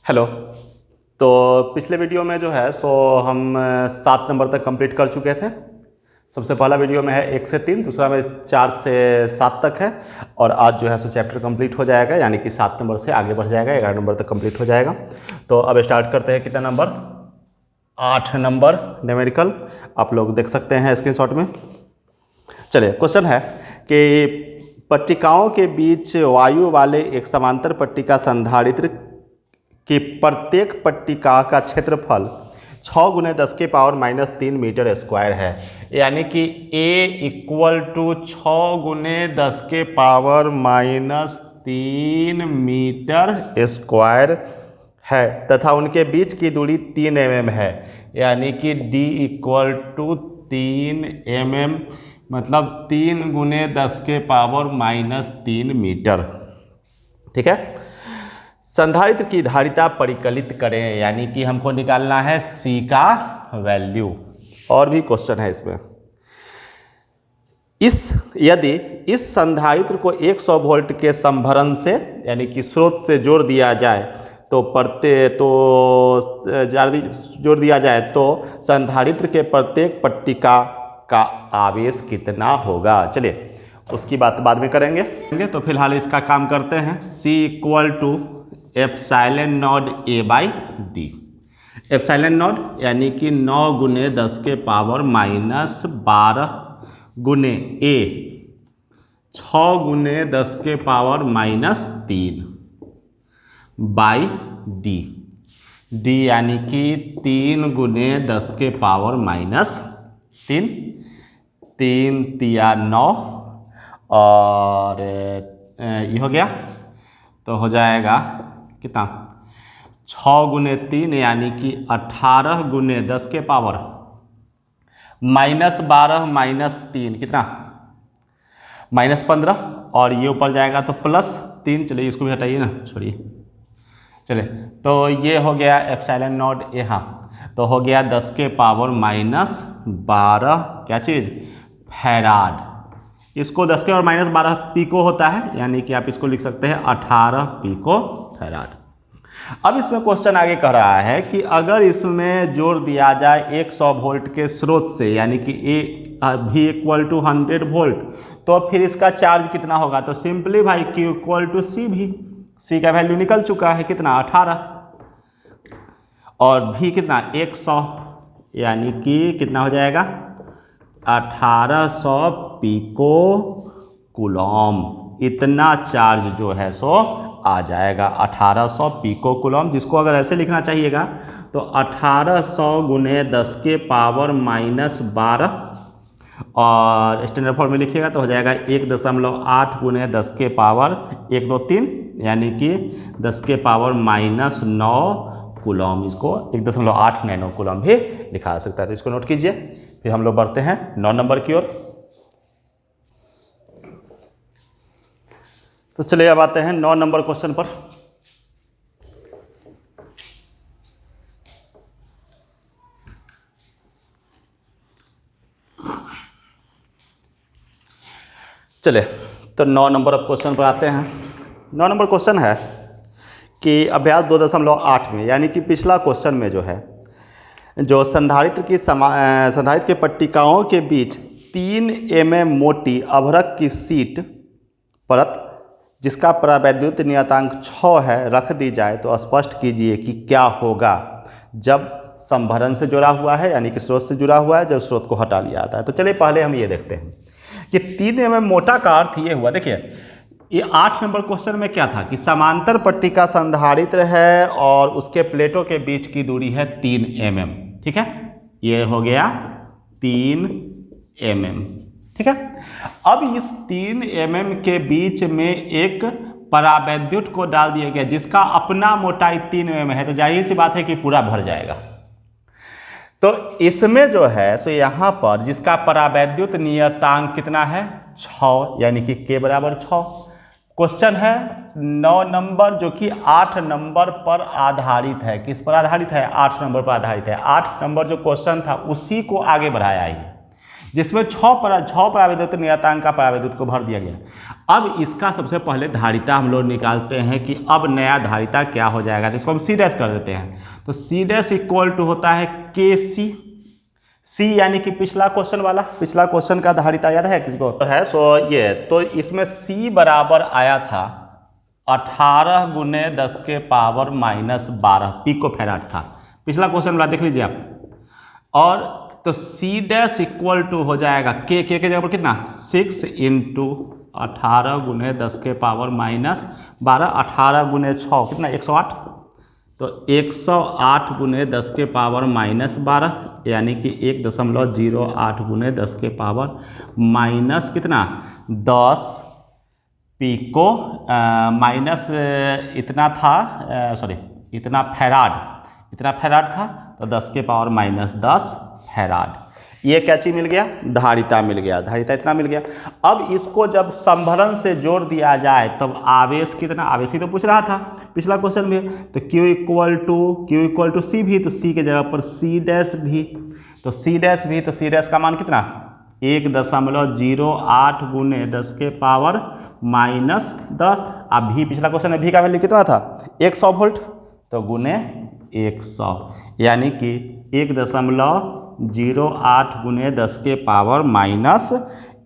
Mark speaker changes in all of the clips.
Speaker 1: Hello. तो पिछले video में जो है सो हम 7 नंबर तक कंप्लीट कर चुके थे। सबसे पहला वीडियो में है 1 से 3, दूसरा में 4 से 7 तक है और आज जो है सो चैप्टर कंप्लीट हो जाएगा, यानी कि 7 नंबर से आगे बढ़ जाएगा, 11 नंबर तक कंप्लीट हो जाएगा। तो अब स्टार्ट करते हैं। कितना नंबर? 8 number numerical. आप लोग देख सकते हैं स्क्रीनशॉट में। चलिए, क्वेश्चन है कि पट्टिकाओं के बीच वायु वाले एक समांतर पट्टिका संधारित्र कि प्रत्येक पट्टिका का क्षेत्रफल 6 × 10⁻³ मीटर स्क्वायर है, यानी कि A = 6 × 10⁻³ मीटर स्क्वायर है तथा उनके बीच की दूरी 3 mm है, यानी कि D = 3 mm, मतलब 3 × 10⁻³ मीटर। ठीक है। संधारित्र की धारिता परिकलित करें, यानी कि हमको निकालना है C का वैल्यू। और भी क्वेश्चन है इसमें। यदि इस संधारित्र को 100 वोल्ट के संभरण से, यानी कि स्रोत से जोड़ दिया जाए तो संधारित्र के प्रत्येक पट्टिका का आवेश कितना होगा। चलिए, उसकी बात बाद में करेंगे। तो फिलहाल इसका काम करते हैं। C = ε0 A/d। ε0 यानी कि 9 × 10⁻12 × A 6 × 10⁻³ d यानी कि 3 × 10⁻³ 3 × 9 और ये हो गया, तो हो जाएगा कितना? 6 × 3 यानी कि 18 × 10⁻12 - 3 कितना? -15, और ये ऊपर जाएगा तो +3। चलिए, इसको भी हटाइए ना, छोड़िए। चलिए, तो ये हो गया ε0 यहाँ, तो हो गया 10⁻12 क्या चीज़? फैराड। इसको 10⁻12 पिको होता है, यानी कि आप इसको लिख सकते हैं 18 पिको फैराड। अब इसमें क्वेश्चन आगे कह रहा है कि अगर इसमें जोड़ दिया जाए 100 वोल्ट के स्रोत से, यानी कि V = 100 वोल्ट, तो फिर इसका चार्ज कितना होगा। तो सिंपली भाई Q = CV। C का वैल्यू निकल चुका है, कितना? 18, और V कितना? 100, यानी कि कितना हो जाएगा? 1800 पिको कूलम। इतना चार्ज जो है सो आ जाएगा, 1800 पिको कूलम। जिसको अगर ऐसे लिखना चाहिएगा तो 1800 × 10⁻12 और स्टैंडर्ड फॉर्म में लिखिएगा तो हो जाएगा 1.8 × 10⁻123, यानी कि 10⁻9 कूलम। इसको 1.8 नैनो कूलम भी लिखा जा सकता है। तो इसको नोट कीजिए। फिर हम लोग बढ़ते हैं 9 नंबर की ओर। तो चलिए, अब आते हैं 9 नंबर क्वेश्चन पर। चलिए, तो 9 नंबर क्वेश्चन पर आते हैं। 9 नंबर क्वेश्चन है कि अभ्यास 2.8 में, यानी कि पिछला क्वेश्चन में जो है, जो संधारित्र के पट्टिकाओं के बीच 3 mm मोटी अभ्रक की शीट परत जिसका परावैद्युत नियतांक 6 है रख दी जाए तो स्पष्ट कीजिए कि क्या होगा जब संभरण से जुड़ा हुआ है, यानी कि स्रोत से जुड़ा हुआ है, जब स्रोत को हटा लिया जाता है। तो चलिए, पहले हम ये देखते हैं कि 3 mm मोटा का अर्थ ये हुआ। देखिए, ये 8 नंबर क्वेश्चन में क्या था कि समांतर पट्टिका संधारित्र है और उसके प्लेटों के बीच की दूरी है 3 mm। ठीक है, ये हो गया 3 mm। ठीक है। अब इस 3 mm के बीच में एक परावैद्युत को डाल दिया गया जिसका अपना मोटाई 3 mm है, तो जाहिर सी बात है कि पूरा भर जाएगा। तो इसमें जो है सो यहाँ पर जिसका परावैद्युत नियतांक कितना है? 6, यानी कि K = 6। क्वेश्चन है 9 नंबर, जो कि 8 नंबर पर आधारित है। किस पर आधारित है? 8 नंबर पर आधारित है। 8 नंबर जो क्वेश्चन था उसी को आगे बढ़ाया है, जिसमें 6 परावैद्युत नियतांक का परावैद्युत को भर दिया गया। अब इसका सबसे पहले धारिता हम लोग निकालते हैं कि अब नया धारिता क्या हो जाएगा, तो इसको हम सी डैश कर देते हैं। तो सी डैश इक्वल टू होता है के सी, सी यानी कि पिछला क्वेश्चन वाला, पिछला क्वेश्चन का धारिता याद है किसी को? तो है सो ये, तो इसमें सी बराबर आया था 18 गुने 10 के पावर माइनस 12 पिको फैराड था, पिछला क्वेश्चन वाला देख लीजिए आप। और तो सी डैश इक्वल टू हो जाएगा के के जगह पर कितना 6 इंटू 18 गुने 10 के पावर माइनस 12, 18 गुने 6 कितना 108, तो 108 गुने 10 के पावर माइनस 12 यानी कि 1.08 गुने 10 के पावर माइनस कितना 10 पिको माइनस इतना था सॉरी इतना फैराड था, तो 10 के पावर माइनस 10 फैराड। ये क्या चीज मिल गया? धारिता मिल गया, धारिता इतना मिल गया। अब इसको जब संभरण से जोड़ दिया जाए तब आवेश कितना, आवेश ही तो पूछ रहा था पिछला क्वेश्चन में, तो Q इक्वल टू सी भी, तो सी के जगह पर सी डैश भी, तो सी डैश का मान कितना 1.08 गुने 10 के पावर माइनस 10। अब भी पिछला क्वेश्चन में भी का वैल्यू कितना था 100 वोल्ट, तो गुने 100 यानी कि 1.08 गुने 10 के पावर माइनस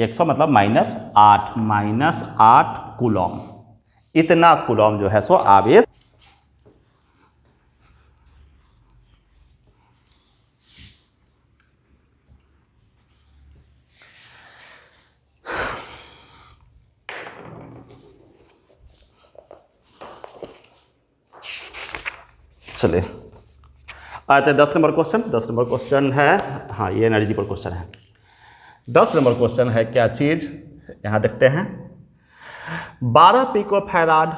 Speaker 1: 100 मतलब माइनस 8 कूलम, इतना कूलम जो है सो आवेश। चलिए आते हैं 10 नंबर क्वेश्चन। 10 नंबर क्वेश्चन है, हाँ ये एनर्जी पर क्वेश्चन है। 10 नंबर क्वेश्चन है क्या चीज़, यहाँ देखते हैं 12 पिको फैराड,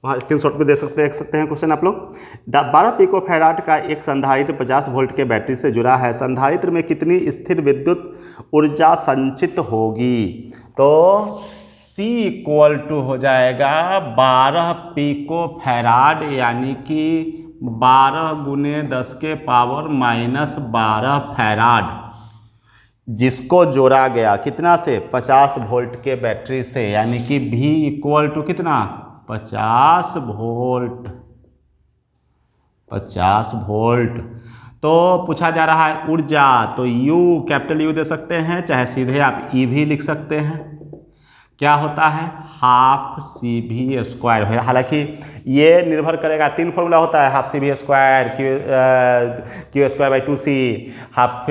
Speaker 1: वहाँ स्क्रीनशॉट पे देख सकते हैं क्वेश्चन आप लोग। 12 पिको फैराड का एक संधारित्र 50 वोल्ट के बैटरी से जुड़ा है, संधारित्र में कितनी स्थिर विद्युत ऊर्जा संचित होगी? तो C इक्वल टू हो जाएगा 12 पिको फैराड यानी कि 12 गुने 10 के पावर माइनस 12 फैराड, जिसको जोड़ा गया कितना से 50 वोल्ट के बैटरी से, यानी कि V इक्वल टू कितना 50 वोल्ट। तो पूछा जा रहा है ऊर्जा, तो U कैपिटल U दे सकते हैं, चाहे सीधे आप E भी लिख सकते हैं। क्या होता है हाफ सी भी स्क्वायर है, हालांकि ये निर्भर करेगा, 3 फॉर्मूला होता है हाफ सी भी square, Q square by 2C, half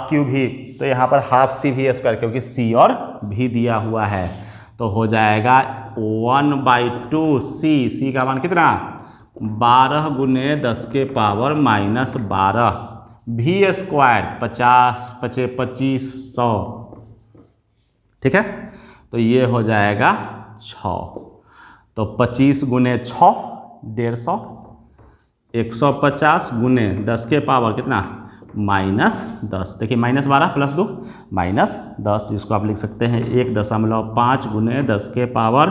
Speaker 1: Q भी, तो यहाँ पर हाफ सी भी स्क्वायर क्योंकि C और भी दिया हुआ है, तो हो जाएगा 1/2C। C का मान कितना 12 गुने 10 के पावर माइनस 12, भी स्क्वायर 2500, ठीक है, तो ये हो जाएगा 6, तो 25 गुने 6 150, 150 गुने 10 के पावर कितना माइनस 10, देखिए माइनस 12 प्लस 2 माइनस 10, जिसको आप लिख सकते हैं 1.5 गुने 10 के पावर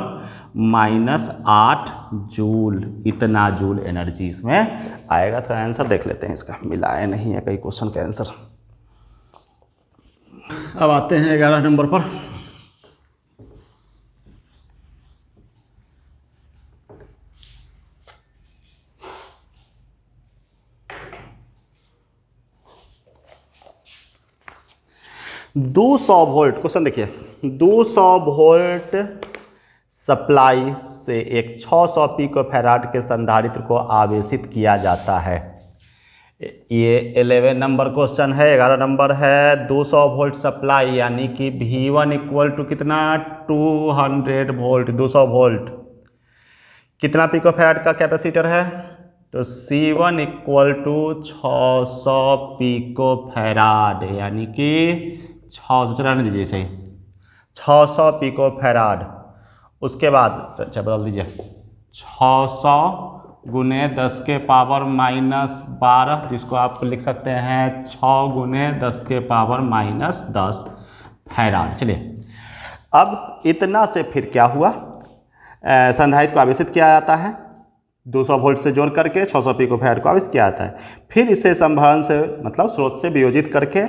Speaker 1: माइनस 8 जूल, इतना जूल एनर्जी इसमें आएगा। थोड़ा आंसर देख लेते हैं इसका, मिला है नहीं है कई क्वेश्चन का आंसर। अब आते हैं 11 नंबर पर। दो 200 वोल्ट, क्वेश्चन देखिए 200 वोल्ट सप्लाई से एक 600 पिको फैराड के संधारित्र को आवेशित किया जाता है। ये 11 नंबर क्वेश्चन है। 11 नंबर है 200 वोल्ट सप्लाई यानी कि V1 इक्वल टू कितना 200 वोल्ट, 200 वोल्ट कितना पिको फैराड का कैपेसिटर है, तो C1 equal to 600 pico farad यानी कि 600 चलाने दीजिए इसे 600 पिको फैराड। उसके बाद अच्छा बदल दीजिए 600 गुने 10 के पावर माइनस 12, जिसको आप लिख सकते हैं 6 गुने 10 के पावर माइनस 10 फैराड। चलिए अब इतना से फिर क्या हुआ, संधारित्र को आवेशित किया जाता है 200 वोल्ट से जोड़ करके 600 पिको फैराड को आवेशित किया जाता है, फिर इसे संभरण से मतलब स्रोत से वियोजित करके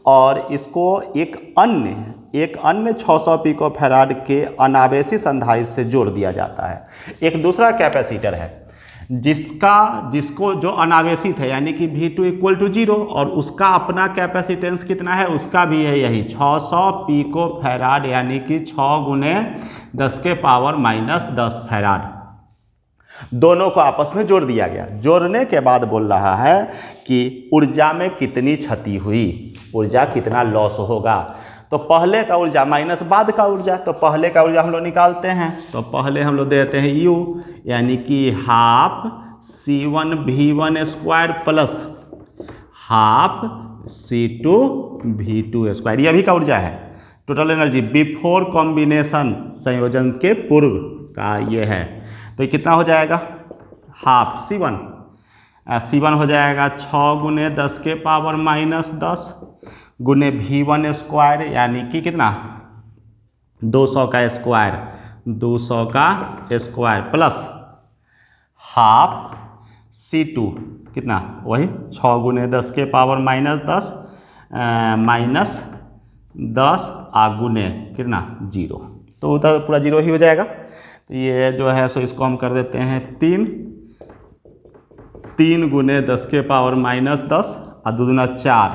Speaker 1: और इसको एक अन्य एक अन्य 600 पिको फैराड के अनावेशी संधारित्र से जोड़ दिया जाता है। एक दूसरा कैपेसिटर है जिसको जो अनावेशित है यानी कि V2 इक्वल टू 0 और उसका अपना कैपेसिटेंस कितना है, उसका भी है यही 600 पिको फैराड यानी कि 6 गुने 10 के पावर माइनस 10 फैराड। दोनों को आपस में जोड़ दिया गया। जोड़ने के बाद बोल रहा है कि ऊर्जा में कितनी क्षति हुई, ऊर्जा कितना लॉस होगा। तो पहले का ऊर्जा माइनस बाद का ऊर्जा, तो पहले का ऊर्जा हम लोग निकालते हैं। तो पहले हम लोग देते हैं U यानी कि half C1 V1 square plus half C2 V2 square, ये अभी का ऊर्जा है। टोटल एनर्जी बिफोर कॉम्बिनेशन, संयोजन के पूर्व का ये है। तो ये कितना हो जाएगा, हाफ C1 हो जाएगा 6 गुने 10 के पावर माइनस 10 गुने V1 स्क्वायर यानी कि कितना 200 का स्क्वायर प्लस हाफ C2 कितना वही 6 गुने 10 के पावर माइनस 10 गुने कितना 0, तो उधर पूरा 0 ही हो जाएगा। तो ये जो है सो इसको हम कर देते हैं 3 गुने 10 के पावर माइनस 10 और 2 दूना 4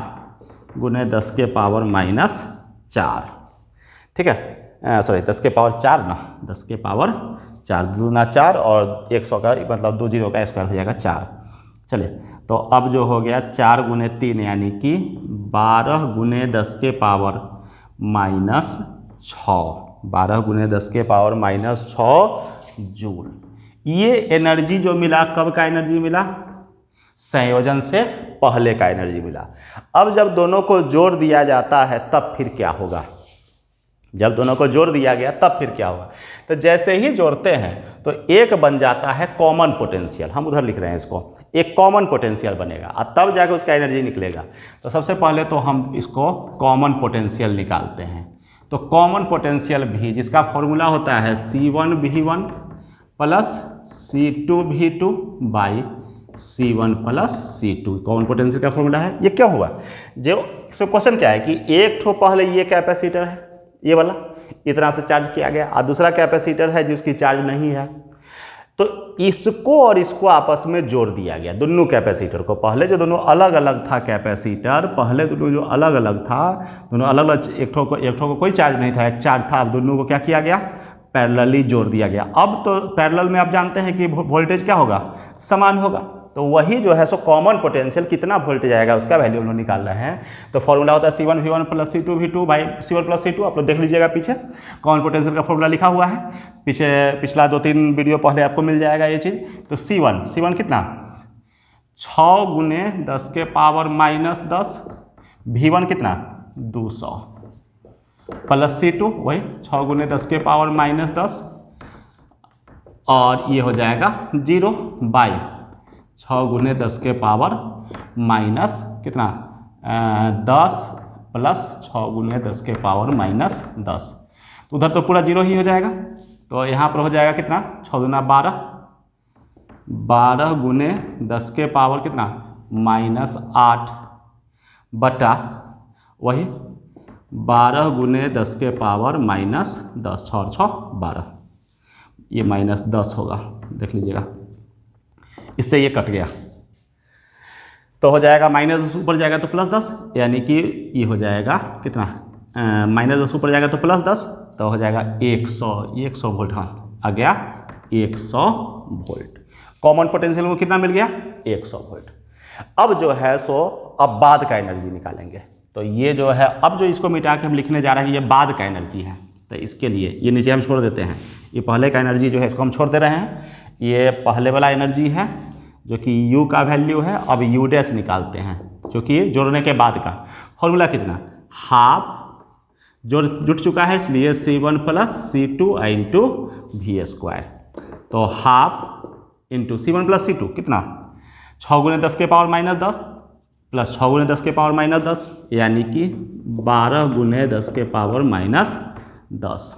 Speaker 1: गुने 10 के पावर माइनस 4, ठीक है, सॉरी 10 के पावर 4 ना, 10 के पावर 4, 2 दूना 4 और 100 का मतलब 2 0 का स्क्वायर हो जाएगा 4। चलिए तो अब जो हो गया 4 गुने 3 यानी कि 12 गुने 10 के पावर माइनस 6, 12 गुने 10 के पावर माइनस 6 जूल। ये एनर्जी जो मिला कब का एनर्जी मिला, संयोजन से पहले का एनर्जी मिला। अब जब दोनों को जोड़ दिया जाता है तब फिर क्या होगा, जब दोनों को जोड़ दिया गया तब फिर क्या होगा। तो जैसे ही जोड़ते हैं तो एक बन जाता है कॉमन पोटेंशियल, हम उधर लिख रहे हैं इसको, एक कॉमन पोटेंशियल बनेगा और तब जाके उसका एनर्जी निकलेगा। तो सबसे पहले तो हम इसको कॉमन पोटेंशियल निकालते हैं। तो कॉमन पोटेंशियल भी जिसका फॉर्मूला होता है C1 V1 plus C2 V2 by C1 plus C2, common potential का फॉर्मूला है। ये क्या हुआ, जो इसमें क्वेश्चन क्या है कि एक ठो पहले ये कैपेसिटर है, ये वाला इतना से चार्ज किया गया और दूसरा कैपेसिटर है जिसकी चार्ज नहीं है, तो इसको और इसको आपस में जोड़ दिया गया, दोनों कैपेसिटर को। पहले जो दोनों अलग अलग था कैपेसिटर, पहले दोनों जो अलग अलग था, दोनों अलग अलग, एक ठो को कोई चार्ज नहीं था, एक चार्ज था। अब दोनों को क्या किया गया, पैरेलली जोड़ दिया गया। अब तो पैरेलल में आप जानते हैं कि वोल्टेज क्या होगा, समान होगा। तो वही जो है सो कॉमन पोटेंशियल कितना वोल्टेज आएगा उसका वैल्यू हम लोग निकाल रहे हैं। तो फॉर्मूला होता है C1 V1 plus C2 V2 by C1 plus C2। आप लोग देख लीजिएगा पीछे कॉमन पोटेंशियल का फॉर्मूला लिखा हुआ है, पिछला 2-3 वीडियो पहले आपको मिल जाएगा ये चीज़। तो C1 कितना 6 गुने 10 के पावर माइनस 10, V1 कितना 200 प्लस C2 वही 6 गुने 10 के पावर माइनस 10 और ये हो जाएगा 0 बाई 6 गुने 10 के पावर माइनस कितना 10 प्लस 6 गुने 10 के पावर माइनस 10। तो उधर तो पूरा 0 ही हो जाएगा। तो यहाँ पर हो जाएगा कितना 6 दूना 12, 12 गुने 10 के पावर कितना माइनस 8 बटा वही 12 गुने 10 के पावर माइनस 10, 6 और 6 12, ये माइनस 10 होगा, देख लीजिएगा, इससे ये कट गया तो हो जाएगा माइनस 10 ऊपर जाएगा तो प्लस 10, यानी कि ये हो जाएगा कितना माइनस 10 ऊपर जाएगा तो प्लस 10, तो हो जाएगा 100 वोल्ट। हाँ आ गया 100 वोल्ट। कॉमन पोटेंशियल को कितना मिल गया 100 वोल्ट। अब जो है सो अब बाद का एनर्जी निकालेंगे। तो ये जो है अब जो इसको मिटा के हम लिखने जा रहे हैं ये बाद का एनर्जी है। तो इसके लिए ये नीचे हम छोड़ देते हैं, ये पहले का एनर्जी जो है इसको हम छोड़ दे रहे हैं। ये पहले वाला एनर्जी है जो कि U का वैल्यू है। अब U डैश निकालते हैं जो कि जोड़ने के बाद का फॉर्मूला कितना हाफ जुट चुका है, इसलिए C1 plus C2 into V square. तो half into C1 plus C2 कितना 6 गुने 10 के पावर माइनस 10 प्लस 6 गुने 10 के पावर माइनस 10 यानी कि 12 गुने 10 के पावर माइनस 10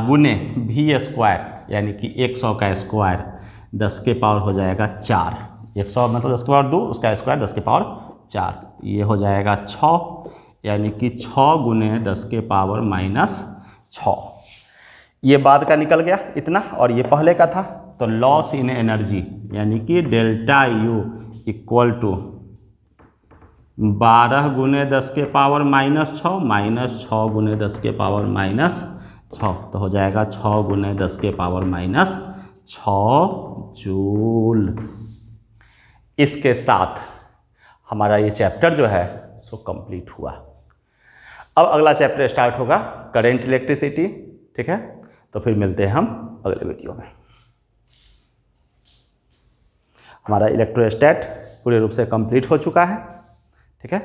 Speaker 1: गुने V स्क्वायर यानी कि 100 का स्क्वायर 10 के पावर हो जाएगा 4, 100 मतलब 10 के पावर 2, उसका स्क्वायर 10 के पावर 4, ये हो जाएगा 6 यानी कि 6 गुने 10 के पावर माइनस 6। ये बाद का निकल गया इतना, और ये पहले का था। तो लॉस इन एनर्जी यानी कि डेल्टा यू इक्वल टू 12 गुने 10 के पावर माइनस 6 माइनस 6 गुने 10 के पावर माइनस 6, तो हो जाएगा 6 गुने 10 के पावर माइनस 6 जूल। इसके साथ हमारा ये चैप्टर जो है सो कंप्लीट हुआ। अब अगला चैप्टर स्टार्ट होगा करंट इलेक्ट्रिसिटी, ठीक है। तो फिर मिलते हैं हम अगले वीडियो में। हमारा इलेक्ट्रोस्टैट पूरे रूप से कंप्लीट हो चुका है, ठीक है।